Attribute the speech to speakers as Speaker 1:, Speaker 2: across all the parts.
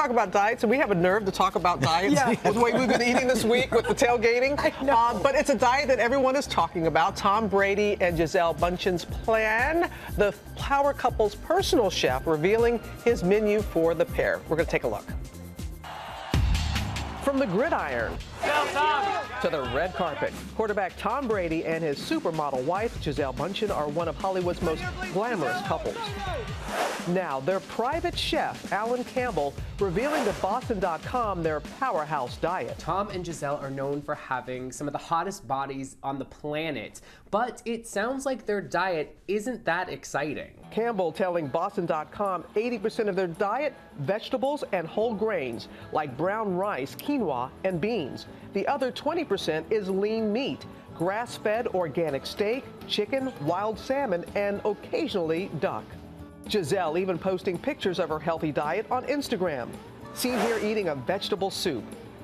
Speaker 1: talk about diets, and we have a nerve to talk about diets with the way we've been eating this week with the tailgating.
Speaker 2: I know.
Speaker 1: But it's a diet that everyone is talking about. Tom Brady and Gisele Bundchen's plan. The power couple's personal chef revealing his menu for the pair. We're going to take a look. From the gridiron to the red carpet, quarterback Tom Brady and his supermodel wife, Gisele Bundchen, are one of Hollywood's most glamorous couples. Now, their private chef, Campbell, revealing to Boston.com their powerhouse diet.
Speaker 3: Tom and Gisele are known for having some of the hottest bodies on the planet, but it sounds like their diet isn't that exciting.
Speaker 1: Campbell telling Boston.com 80% of their diet, vegetables and whole grains, like brown rice, quinoa, and beans. The other 20% is lean meat, grass-fed organic steak, chicken, wild salmon, and occasionally duck. Gisele even posting pictures of her healthy diet on Instagram. Seen here eating a vegetable soup.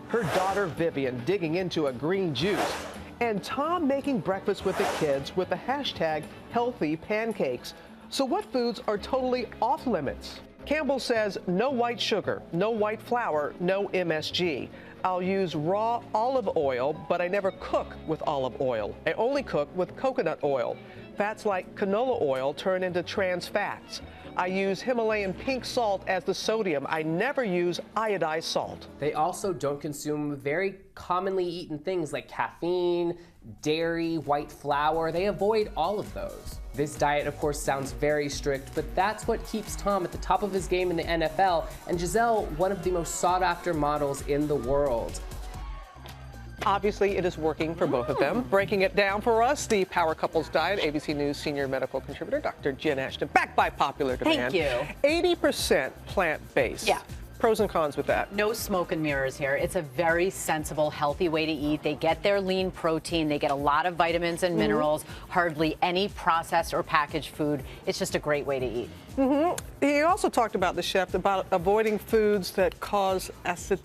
Speaker 1: Her daughter Vivian digging into a green juice. And Tom making breakfast with the kids with the hashtag healthy pancakes. So what foods are totally off limits? Campbell says no white sugar, no white flour, no MSG. I'll use raw olive oil, but I never cook with olive oil. I only cook with coconut oil. Fats like canola oil turn into trans fats. I use Himalayan pink salt as the sodium. I never use iodized salt.
Speaker 3: They also don't consume very commonly eaten things like caffeine, dairy, white flour. They avoid all of those. This diet, of course, sounds very strict, but that's what keeps Tom at the top of his game in the NFL, and Gisele, one of the most sought-after models in the world.
Speaker 1: Obviously, it is working for both of them. Breaking it down for us, the Power Couples Diet, ABC News senior medical contributor, Dr. Jen Ashton, back by popular demand.
Speaker 2: Thank you.
Speaker 1: 80% plant-based.
Speaker 2: Yeah.
Speaker 1: Pros and cons with that.
Speaker 2: No smoke and mirrors here. It's a very sensible, healthy way to eat. They get their lean protein. They get a lot of vitamins and minerals, hardly any processed or packaged food. It's just a great way to eat.
Speaker 1: He also talked about, the chef, about avoiding foods that cause acid.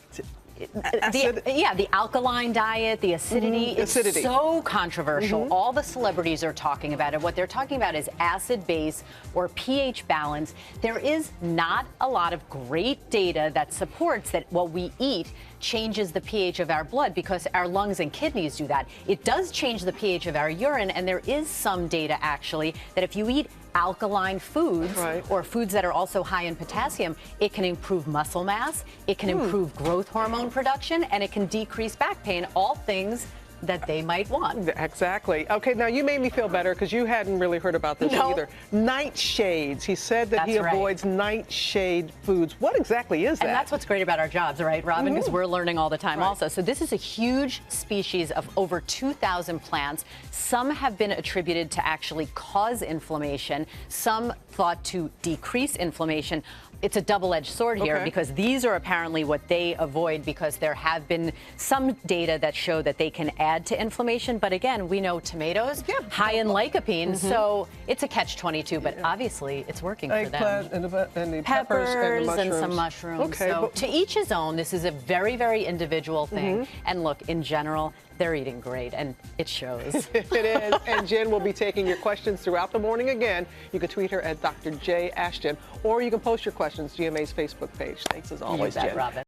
Speaker 2: The alkaline diet, the acidity. It's so controversial. All the celebrities are talking about it. What they're talking about is acid base or pH balance. There is not a lot of great data that supports that what we eat changes the pH of our blood, because our lungs and kidneys do that. It does change the pH of our urine, and there is some data actually that if you eat alkaline foods or foods that are also high in potassium, it can improve muscle mass, it can improve growth hormone production, and it can decrease back pain, all things that they might want.
Speaker 1: Exactly. Okay, now you made me feel better because you hadn't really heard about this either. Nightshades. He said that he avoids nightshade foods. What exactly is that?
Speaker 2: And that's what's great about our jobs, right, Robin? Because we're learning all the time also. So this is a huge species of over 2,000 plants. Some have been attributed to actually cause inflammation, some thought to decrease inflammation. It's a double-edged sword here because these are apparently what they avoid, because there have been some data that show that they can add to inflammation. But again, we know tomatoes, high in lycopene, so it's a catch-22, but obviously it's working for them.
Speaker 1: Eggplant and the peppers
Speaker 2: and some mushrooms. So to each his own. This is a very, very individual thing. And look, in general, they're eating great, and it shows.
Speaker 1: It is. And Jen will be taking your questions throughout the morning again. You can tweet her at Dr. J. Ashton, or you can post your questions to GMA's Facebook page. Thanks as always, Jen.
Speaker 2: Robin.